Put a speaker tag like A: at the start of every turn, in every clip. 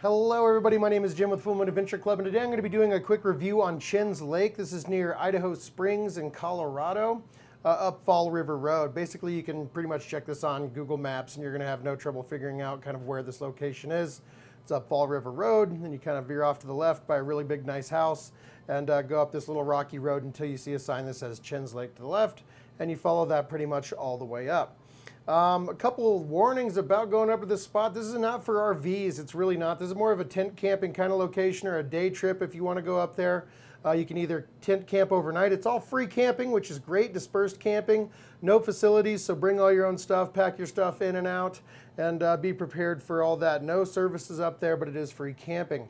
A: Hello everybody, my name is Jim with Full Moon Adventure Club, and today I'm going to be doing a quick review on Chin's Lake. This is near Idaho Springs in Colorado, up Fall River Road. Basically, you can pretty much check this on Google Maps and you're going to have no trouble figuring out kind of where this location is. It's up Fall River Road, and you kind of veer off to the left by a really big nice house and go up this little rocky road until you see a sign that says Chin's Lake to the left, and you follow that pretty much all the way up. A couple of warnings about going up to this spot. This is not for RVs. It's really not. This is more of a tent camping kind of location or a day trip if you want to go up there. You can either tent camp overnight. It's all free camping, which is great. Dispersed camping. No facilities, so bring all your own stuff, pack your stuff in and out, and be prepared for all that. No services up there, but it is free camping.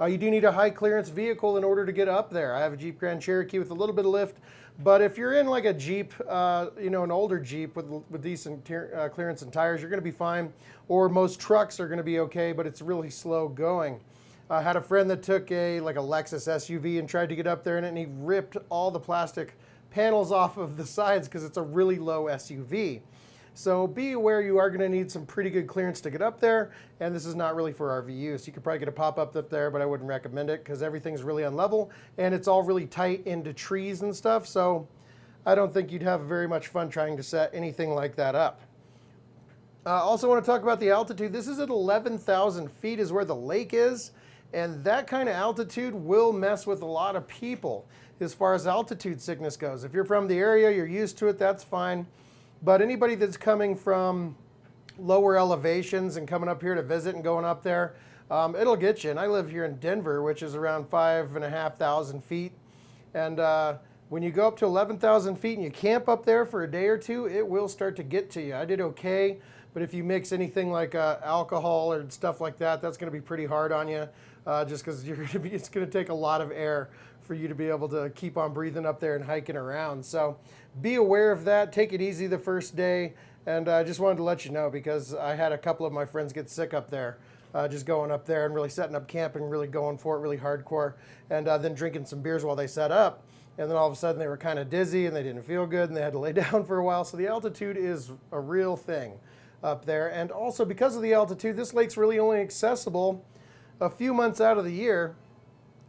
A: You do need a high clearance vehicle in order to get up there. I have a Jeep Grand Cherokee with a little bit of lift, but if you're in like a Jeep, an older Jeep with decent clearance and tires, you're going to be fine. Or most trucks are going to be okay, but it's really slow going. I had a friend that took a Lexus SUV and tried to get up there in it, and he ripped all the plastic panels off of the sides because it's a really low SUV. So be aware you are going to need some pretty good clearance to get up there, and this is not really for RV use. You could probably get a pop-up up there, but I wouldn't recommend it because everything's really unlevel and it's all really tight into trees and stuff, so I don't think you'd have very much fun trying to set anything like that up. Also want to talk about the altitude. This is at 11,000 feet is where the lake is, and that kind of altitude will mess with a lot of people as far as altitude sickness goes. If you're from the area, you're used to it, that's fine. But anybody that's coming from lower elevations and coming up here to visit and going up there, it'll get you. And I live here in Denver, which is around 5,500 feet. And when you go up to 11,000 feet and you camp up there for a day or two, it will start to get to you. I did okay, but if you mix anything like alcohol or stuff like that, that's going to be pretty hard on you, just because it's going to take a lot of air for you to be able to keep on breathing up there and hiking around. So be aware of that. Take it easy the first day. And I just wanted to let you know because I had a couple of my friends get sick up there, just going up there and really setting up camp and really going for it really hardcore, and then drinking some beers while they set up. And then all of a sudden they were kind of dizzy and they didn't feel good and they had to lay down for a while. So the altitude is a real thing up there. And also because of the altitude, this lake's really only accessible a few months out of the year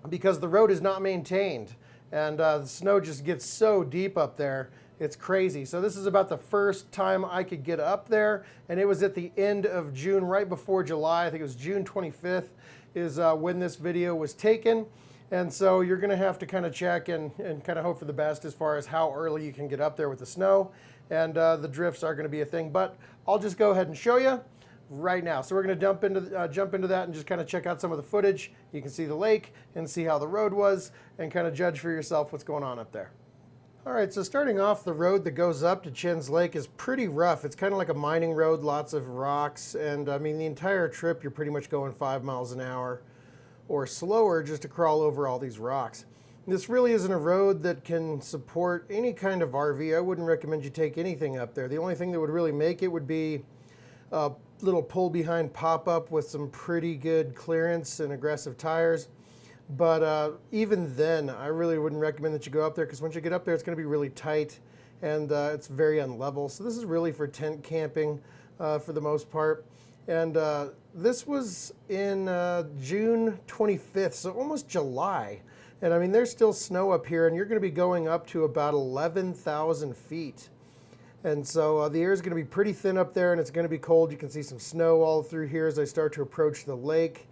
A: because the road is not maintained, and the snow just gets so deep up there, it's crazy. So this is about the first time I could get up there, and it was at the end of June, right before July. I think it was June 25th is when this video was taken. And so you're gonna have to kind of check and kind of hope for the best as far as how early you can get up there with the snow, and the drifts are gonna be a thing. But I'll just go ahead and show you right now. So we're going to jump into that and just kind of check out some of the footage. You can see the lake and see how the road was and kind of judge for yourself what's going on up there. All right, so starting off, the road that goes up to Chin's Lake is pretty rough. It's kind of like a mining road, lots of rocks, and I mean the entire trip you're pretty much going 5 miles an hour or slower just to crawl over all these rocks. This really isn't a road that can support any kind of RV. I wouldn't recommend you take anything up there. The only thing that would really make it would be a little pull behind pop-up with some pretty good clearance and aggressive tires. But even then, I really wouldn't recommend that you go up there because once you get up there, it's going to be really tight and it's very unlevel. So this is really for tent camping for the most part. And this was in June 25th, so almost July. And I mean, there's still snow up here, and you're going to be going up to about 11,000 feet. And so the air is going to be pretty thin up there, and it's going to be cold. You can see some snow all through here as I start to approach the lake.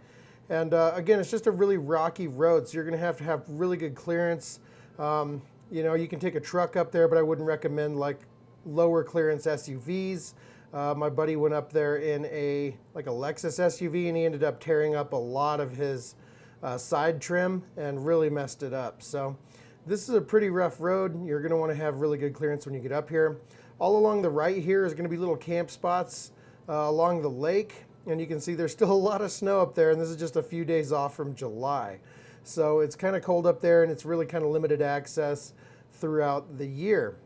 A: And again, it's just a really rocky road, so you're going to have really good clearance. You can take a truck up there, but I wouldn't recommend like lower clearance SUVs. My buddy went up there in a Lexus SUV, and he ended up tearing up a lot of his side trim and really messed it up. So this is a pretty rough road. You're going to want to have really good clearance when you get up here. All along the right here is going to be little camp spots along the lake, and you can see there's still a lot of snow up there, and this is just a few days off from July. So it's kind of cold up there, and it's really kind of limited access throughout the year.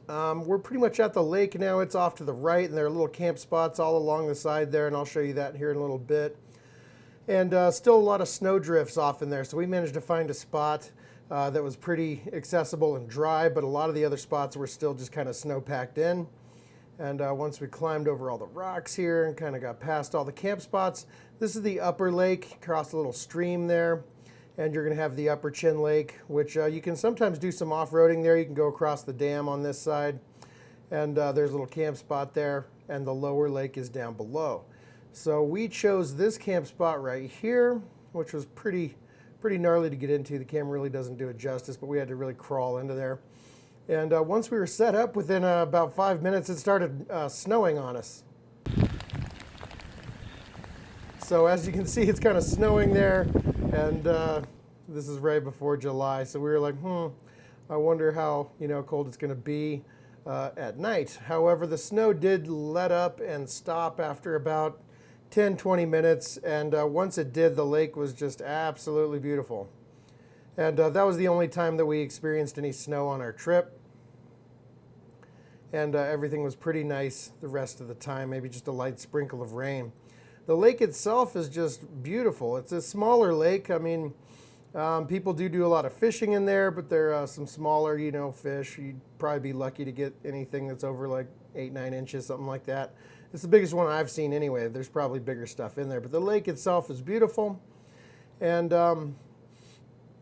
A: We're pretty much at the lake now. It's off to the right, and there are little camp spots all along the side there, and I'll show you that here in a little bit. And still a lot of snow drifts off in there, so we managed to find a spot that was pretty accessible and dry, but a lot of the other spots were still just kind of snow packed in. And once we climbed over all the rocks here and kind of got past all the camp spots, this is the upper lake, crossed a little stream there. And you're going to have the upper Chin Lake, which you can sometimes do some off-roading there. You can go across the dam on this side. And there's a little camp spot there. And the lower lake is down below. So we chose this camp spot right here, which was pretty gnarly to get into. The camera really doesn't do it justice, but we had to really crawl into there. And once we were set up, within about 5 minutes, it started snowing on us. So as you can see, it's kind of snowing there, and this is right before July. So we were like, I wonder how cold it's going to be at night. However, the snow did let up and stop after about 10-20 minutes, and once it did, the lake was just absolutely beautiful. And that was the only time that we experienced any snow on our trip. And everything was pretty nice the rest of the time, maybe just a light sprinkle of rain. The lake itself is just beautiful. It's a smaller lake. I mean, people do a lot of fishing in there, but there are some smaller, fish. You'd probably be lucky to get anything that's over like 8-9 inches, something like that. It's the biggest one I've seen anyway. There's probably bigger stuff in there, but the lake itself is beautiful. And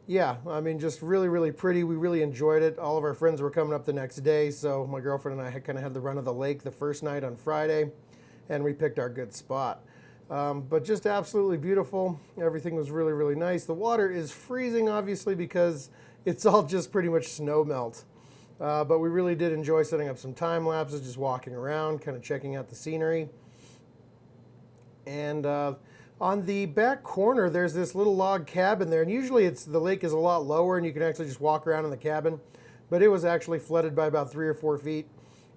A: yeah, I mean, just really pretty. We really enjoyed it. All of our friends were coming up the next day, so my girlfriend and I kind of had the run of the lake the first night on Friday, and we picked our good spot. But just absolutely beautiful. Everything was really nice. The water is freezing, obviously, because it's all just pretty much snow melt. But we really did enjoy setting up some time lapses, just walking around, kind of checking out the scenery. And on the back corner, there's this little log cabin there, and usually the lake is a lot lower, and you can actually just walk around in the cabin. But it was actually flooded by about 3 or 4 feet.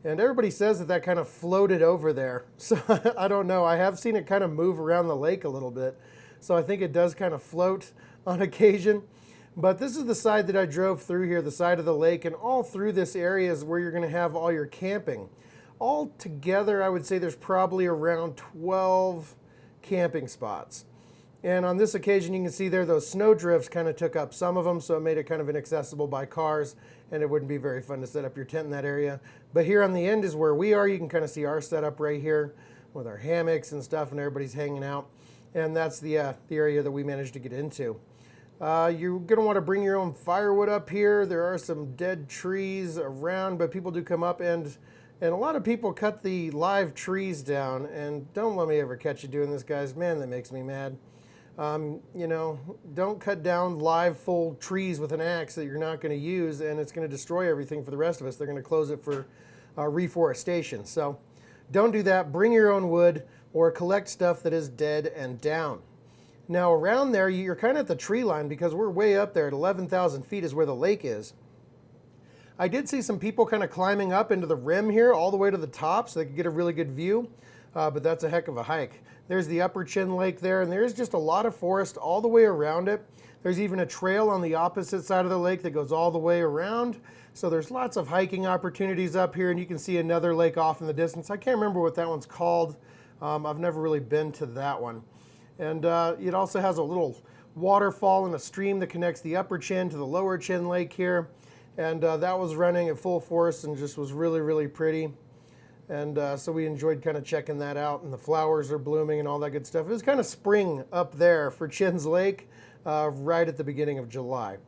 A: And everybody says that kind of floated over there. So I don't know. I have seen it kind of move around the lake a little bit. So I think it does kind of float on occasion. But this is the side that I drove through here, the side of the lake. And all through this area is where you're going to have all your camping. All together, I would say there's probably around 12 camping spots. And on this occasion, you can see there those snow drifts kind of took up some of them, so it made it kind of inaccessible by cars, and it wouldn't be very fun to set up your tent in that area. But here on the end is where we are. You can kind of see our setup right here with our hammocks and stuff, and everybody's hanging out. And that's the area that we managed to get into. You're going to want to bring your own firewood up here. There are some dead trees around, but people do come up, and a lot of people cut the live trees down. And don't let me ever catch you doing this, guys. Man, that makes me mad. Don't cut down live full trees with an axe that you're not going to use, and it's going to destroy everything for the rest of us. They're going to close it for reforestation. So don't do that. Bring your own wood or collect stuff that is dead and down. Now around there, you're kind of at the tree line because we're way up there at 11,000 feet is where the lake is. I did see some people kind of climbing up into the rim here all the way to the top so they could get a really good view, but that's a heck of a hike. There's the upper Chin Lake there, and there's just a lot of forest all the way around it. There's even a trail on the opposite side of the lake that goes all the way around. So there's lots of hiking opportunities up here, and you can see another lake off in the distance. I can't remember what that one's called. I've never really been to that one. And it also has a little waterfall and a stream that connects the upper Chin to the lower Chin Lake here. And that was running at full force and just was really pretty. And so we enjoyed kind of checking that out, and the flowers are blooming and all that good stuff. It was kind of spring up there for Chin's Lake right at the beginning of July.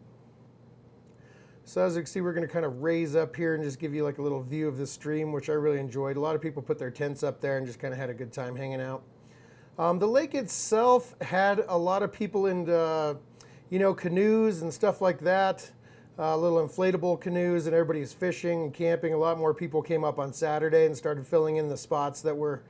A: So as you can see, we're going to kind of raise up here and just give you like a little view of the stream, which I really enjoyed. A lot of people put their tents up there and just kind of had a good time hanging out. The lake itself had a lot of people in, canoes and stuff like that. Little inflatable canoes, and everybody's fishing and camping. A lot more people came up on Saturday and started filling in the spots that were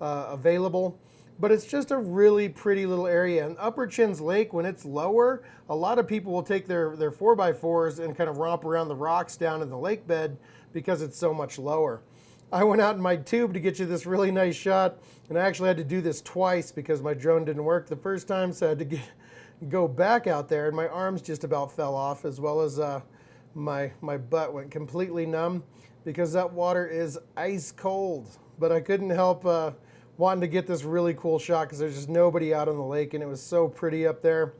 A: available. But it's just a really pretty little area. And Upper Chin's Lake, when it's lower, a lot of people will take their 4x4s and kind of romp around the rocks down in the lake bed because it's so much lower. I went out in my tube to get you this really nice shot, and I actually had to do this twice because my drone didn't work the first time, so I had to go back out there, and my arms just about fell off, as well as my butt went completely numb because that water is ice cold. But I couldn't help wanting to get this really cool shot because there's just nobody out on the lake, and it was so pretty up there.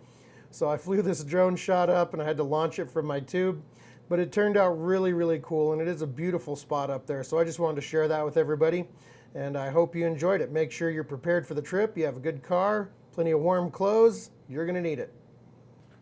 A: So I flew this drone shot up, and I had to launch it from my tube. but it turned out really, really cool, and it is a beautiful spot up there. So I just wanted to share that with everybody, and I hope you enjoyed it. Make sure you're prepared for the trip. You have a good car, plenty of warm clothes. You're going to need it.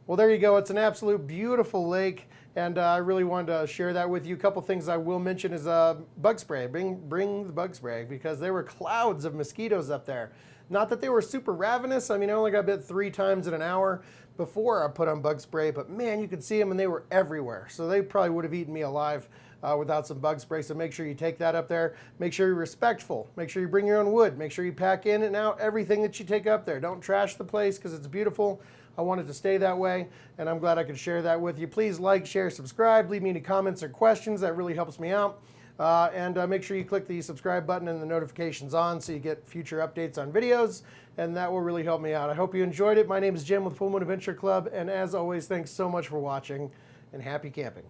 A: Well, there you go. It's an absolute beautiful lake, and I really wanted to share that with you. A couple things I will mention is bug spray. Bring the bug spray, because there were clouds of mosquitoes up there. Not that they were super ravenous. I mean, I only got bit 3 times in an hour before I put on bug spray, but man, you could see them and they were everywhere. So they probably would have eaten me alive without some bug spray. So make sure you take that up there. Make sure you're respectful. Make sure you bring your own wood. Make sure you pack in and out everything that you take up there. Don't trash the place, because it's beautiful. I want it to stay that way, and I'm glad I could share that with you. Please like, share, subscribe. Leave me any comments or questions. That really helps me out. And make sure you click the subscribe button and the notifications on so you get future updates on videos, and that will really help me out. I hope you enjoyed it. My name is Jim with Full Moon Adventure Club, and as always, thanks so much for watching, and happy camping.